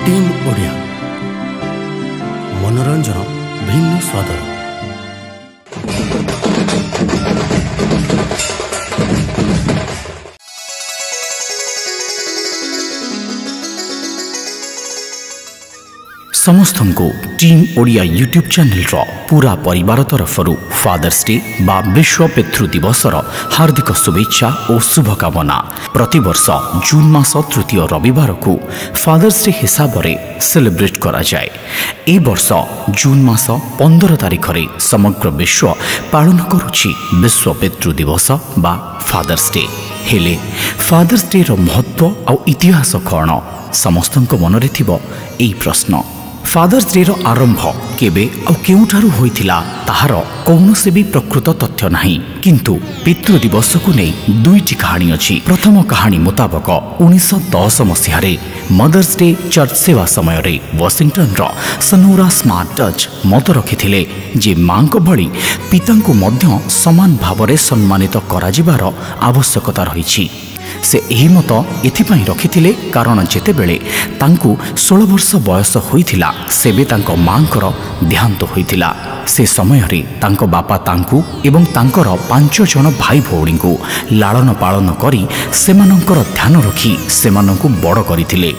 Team Odia मनोरंजन भिन्न स्वादर समस्त को टीम ओडिया यूट्यूब चैनल रो पूरा परिवार तरफरु फादर्स डे बा विश्व पितृ दिवसर हार्दिक शुभेच्छा और शुभकामना। प्रतिवर्ष जून मास तृतीय रविवार को फादर्स डे हिसाब से सेलिब्रेट करा जाए। ए वर्ष जून मास 15 तारिख रे समग्र विश्व पालन करुछि विश्व पितृ दिवस बा फादर्स डे। हेले फादर्स डे रो महत्व और इतिहास कौन समस्त मन रे थिबो एई प्रश्न। फादर्स डे रो आरंभ केबे और केउठारु होइथिला ताहार कौनसे भी प्रकृत तथ्य नहीं, किंतु पितृ दिवस को नहीं दुईटी कहानी अछि। प्रथम कहानी मुताबक 1910 मसीह मदर्स डे चर्च सेवा समय रे वाशिंगटन रो सनोरा स्मार्ट टच मत रखिथिले जे मां को भली पिता को मध्य समान भाव रे सम्मानित करा जिबार आवश्यकता रहिछि। से एही मत एथिपाई रखिथिले कारण जेते बेले तांकु 16 वर्ष बयस होइथिला सेबे तांको मांकर देहांत होइथिला। से समय रे तांको बापा तांकु एवं तांकर 5 जन भाई भौणी को लालन पालन करी सेमानंकर ध्यान रखी सेमानंकु बड़ करिथिले।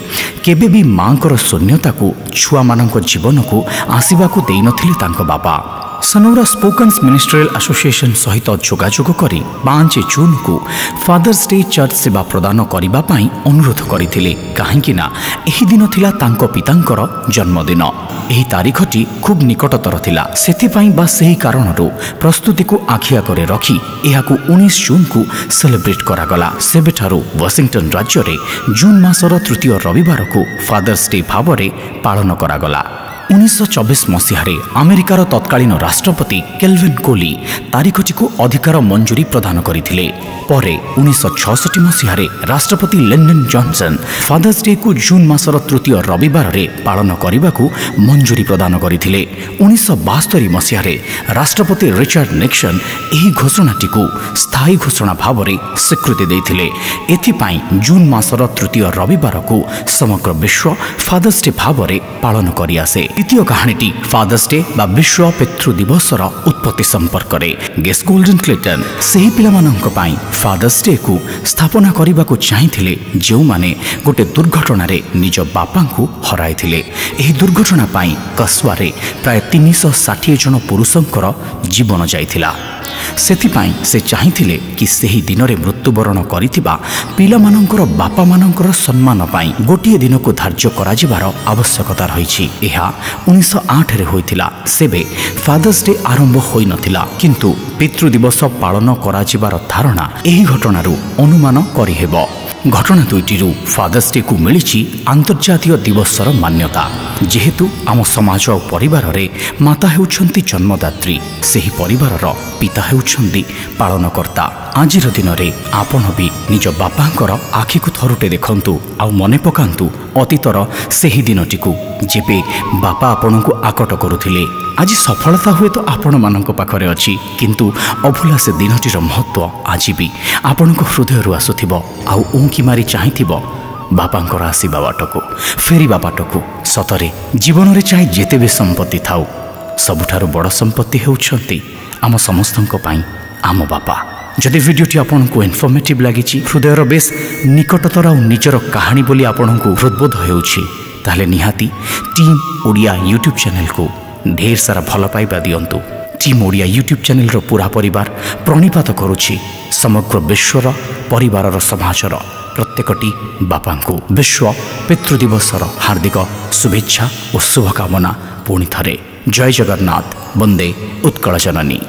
केबे भी मांकर शून्यता को छुआ मानक जीवन को आसीबा को देई नथिले तांको बापा। सनोरा स्पोकन्स मिनिस्ट्रियल एसोसिएशन सहित जोगाजोग करी 5 जून को फादर्स डे चर्च सेवा प्रदान करबा पई अनुरोध करिथिले, काहेकि ना एही दिन थिला तांको पितांकर जन्मदिन। एही तारीखटी खूब निकटतर थिला, सेथि पई बा सेही कारणरो प्रस्तुति को आखिया करे रखी एहाकु 19 जून को सेलिब्रेट करागला। सेबेठारु वाशिंगटन राज्य रे जून मासर तृतीय रविवार को फादर्स डे भाव रे पालन करागला। 1924 मसीह अमेरिकार तत्कालीन राष्ट्रपति केल्विन कोली तारीखटी को अधिकार मंजूरी प्रदान करथिले। परे 1966 मसीह राष्ट्रपति लिंडन जॉनसन फादर्स डे को जून मासर तृतीय रविवार रे पालन करने को मंजूरी प्रदान करथिले। 1972 मसीह राष्ट्रपति रिचर्ड निक्सन एही घोषणाटी को स्थायी घोषणा भाव में स्वीकृति देथिले। एथिपाई जून मासर तृतीय रविवार को समग्र विश्व फादर्स डे भाव में पालन करि आसे। द्वितीय कहानीटी फादर्स डे बा विश्व पितृ दिवसर उत्पत्ति संपर्क में गेस गोल्डन क्लिटन सही पिलामानंक पई फादर्स डे को स्थापना करने को चाहिए जो माने गोटे दुर्घटना रे निज बापा को हराइथिले। एही दुर्घटना पई कस्वारे प्राय 360 जन पुरुषंकर जीवन जाइथिला। सेथिपाई से चाहिए कि सही दिन में मृत्युवरण करिथिबा पिलामानंकर बापा मानंकर सम्मान पाई गोटे दिन को धार्य कराजिबार आवश्यकता रही। यह 1908 रे होइथिला। सेबे फादर्स डे आरंभ होई नथिला, किंतु पितृ दिवस पालन कराजिबार धारणा एही घटनारू अनुमान करिहेबो। घटना दुईटी फादर्स डे को मिली अंतर्जातीय दिवसर मान्यता। जेहेतु आम समाज और परिवार रे माता हेउछंती जन्मदात्री, सेही परिवारर पिता हेउछंती पालनकर्ता। आजिर दिन रे आपण भी निज बापांकर आखि को थरुटे देखंतु आउ मने पकांतु अतीतर सेही दिनटी को जेबे बापा आपण को आकट करुथिले। आज सफलता हुए तो आपण मानक पाखरे अछि, किंतु अभुला से दिनटीर महत्व आज भी आपण को हृदय रु आसुथिबो आउ उंकी मारी चाहिथिबो बापांकर आसीबा बाटको फेरिबा बाटको। सतरे जीवन रे चाहे जेते भी संपत्ति थाउ सबुठारु बड़ संपत्ति हेउछंती आम समस्तंक पई आम बापा। जदि वीडियोटी आपको इनफॉर्मेटिव लगी हृदयर बेस निकटतर और निजर कहानी बोली आपको हृदबोध होउछि ताहले निहाती टीम ओडिया यूट्यूब चैनल को ढेर सारा भल पाइबा दियंतु। टीम ओडिया यूट्यूब चैनल रो पूरा परिवार प्रणिपात करुछि समग्र विश्वर परिवारर समाजर प्रत्येकटी बापांकु विश्व पितृ दिवसर हार्दिक शुभेच्छा और शुभकामना। पुणी थरे जय जगन्नाथ, वंदे उत्कल जननी।